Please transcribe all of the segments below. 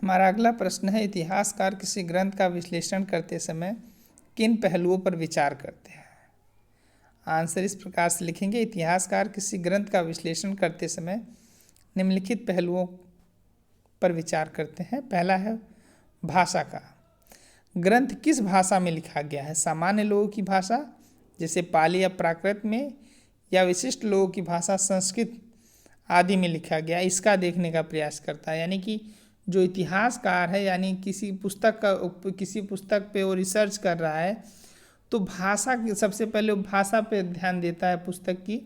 हमारा अगला प्रश्न है, इतिहासकार किसी ग्रंथ का विश्लेषण करते समय किन पहलुओं पर विचार करते हैं। आंसर इस प्रकार से लिखेंगे, इतिहासकार किसी ग्रंथ का विश्लेषण करते समय निम्नलिखित पहलुओं पर विचार करते हैं। पहला है भाषा का, ग्रंथ किस भाषा में लिखा गया है, सामान्य लोगों की भाषा जैसे पाली या प्राकृत में, या विशिष्ट लोगों की भाषा संस्कृत आदि में लिखा गया, इसका देखने का प्रयास करता है। यानी कि जो इतिहासकार है, यानी किसी पुस्तक पे वो रिसर्च कर रहा है, तो भाषा की सबसे पहले वो भाषा पे ध्यान देता है पुस्तक की,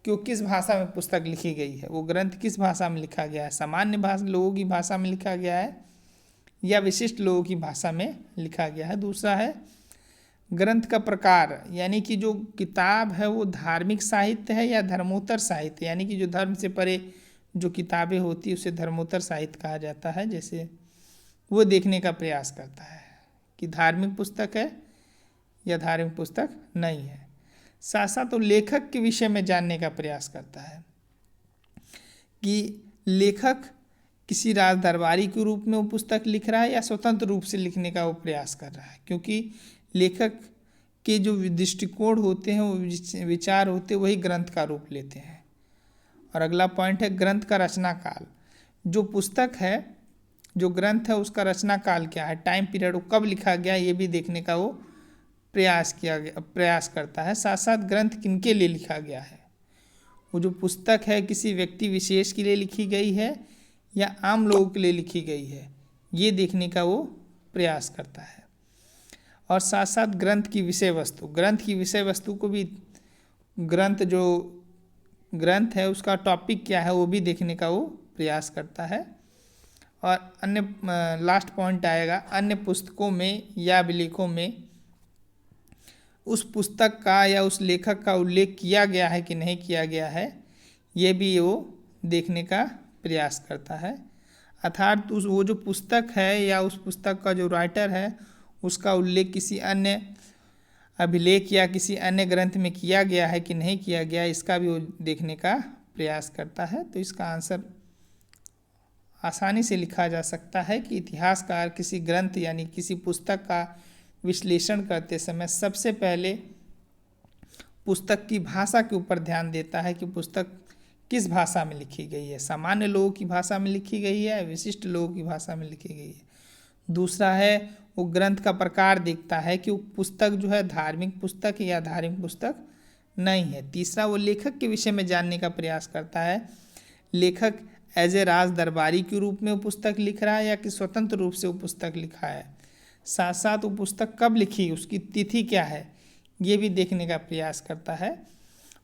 कि वो किस भाषा में पुस्तक लिखी गई है, वो ग्रंथ किस भाषा में लिखा गया है, सामान्य भाषा लोगों की भाषा में लिखा गया है या विशिष्ट लोगों की भाषा में लिखा गया है। दूसरा है ग्रंथ का प्रकार, यानी कि जो किताब है वो धार्मिक साहित्य है या धर्मोत्तर साहित्य, यानी कि जो धर्म से परे जो किताबें होती है उसे धर्मोत्तर साहित्य कहा जाता है। जैसे वो देखने का प्रयास करता है कि धार्मिक पुस्तक है या धार्मिक पुस्तक नहीं है। साथ साथ वो लेखक के विषय में जानने का प्रयास करता है कि लेखक किसी राज दरबारी के रूप में वो पुस्तक लिख रहा है या स्वतंत्र रूप से लिखने का वो प्रयास कर रहा है, क्योंकि लेखक के जो दृष्टिकोण होते हैं, वो विचार होते हैं, वही ग्रंथ का रूप लेते हैं। और अगला पॉइंट है ग्रंथ का रचना काल, जो पुस्तक है, जो ग्रंथ है उसका रचना काल क्या है, टाइम पीरियड, वो कब लिखा गया, ये भी देखने का वो प्रयास करता है। साथ साथ ग्रंथ किनके लिए लिखा गया है, वो जो पुस्तक है किसी व्यक्ति विशेष के लिए लिखी गई है या आम लोगों के लिए लिखी गई है, ये देखने का वो प्रयास करता है। और साथ साथ ग्रंथ की विषय वस्तु, ग्रंथ की विषय वस्तु को भी, जो ग्रंथ है उसका टॉपिक क्या है वो भी देखने का वो प्रयास करता है। और अन्य लास्ट पॉइंट आएगा, अन्य पुस्तकों में या अभिलेखों में उस पुस्तक का या उस लेखक का उल्लेख किया गया है कि नहीं किया गया है, ये भी वो देखने का प्रयास करता है। अर्थात वो जो पुस्तक है या उस पुस्तक का जो राइटर है उसका उल्लेख किसी अन्य अभिलेख या किसी अन्य ग्रंथ में किया गया है कि नहीं किया गया, इसका भी वो देखने का प्रयास करता है। तो इसका आंसर आसानी से लिखा जा सकता है कि इतिहासकार किसी ग्रंथ यानी किसी पुस्तक का विश्लेषण करते समय सबसे पहले पुस्तक की भाषा के ऊपर ध्यान देता है कि पुस्तक किस भाषा में लिखी गई है, सामान्य लोगों की भाषा में लिखी गई है, विशिष्ट लोगों की भाषा में लिखी गई है। दूसरा है वो ग्रंथ का प्रकार देखता है कि वो पुस्तक जो है धार्मिक पुस्तक है या धार्मिक पुस्तक नहीं है। तीसरा वो लेखक के विषय में जानने का प्रयास करता है, लेखक एज ए राज दरबारी के रूप में वो पुस्तक लिख रहा है या कि स्वतंत्र रूप से वो पुस्तक लिखा है। साथ साथ वो पुस्तक कब लिखी, उसकी तिथि क्या है, ये भी देखने का प्रयास करता है।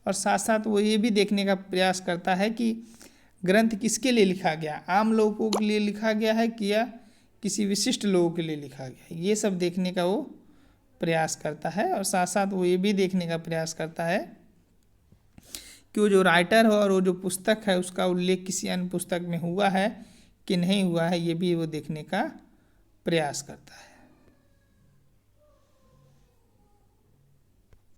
और साथ साथ वो ये भी देखने का प्रयास करता है कि ग्रंथ किसके लिए लिखा गया, आम लोगों के लिए लिखा गया है कि या किसी विशिष्ट लोगों के लिए लिखा गया है, ये सब देखने का वो प्रयास करता है। और साथ साथ वो ये भी देखने का प्रयास करता है कि वो जो राइटर है और वो जो पुस्तक है उसका उल्लेख किसी अन्य पुस्तक में हुआ है कि नहीं हुआ है, ये भी वो देखने का प्रयास करता है।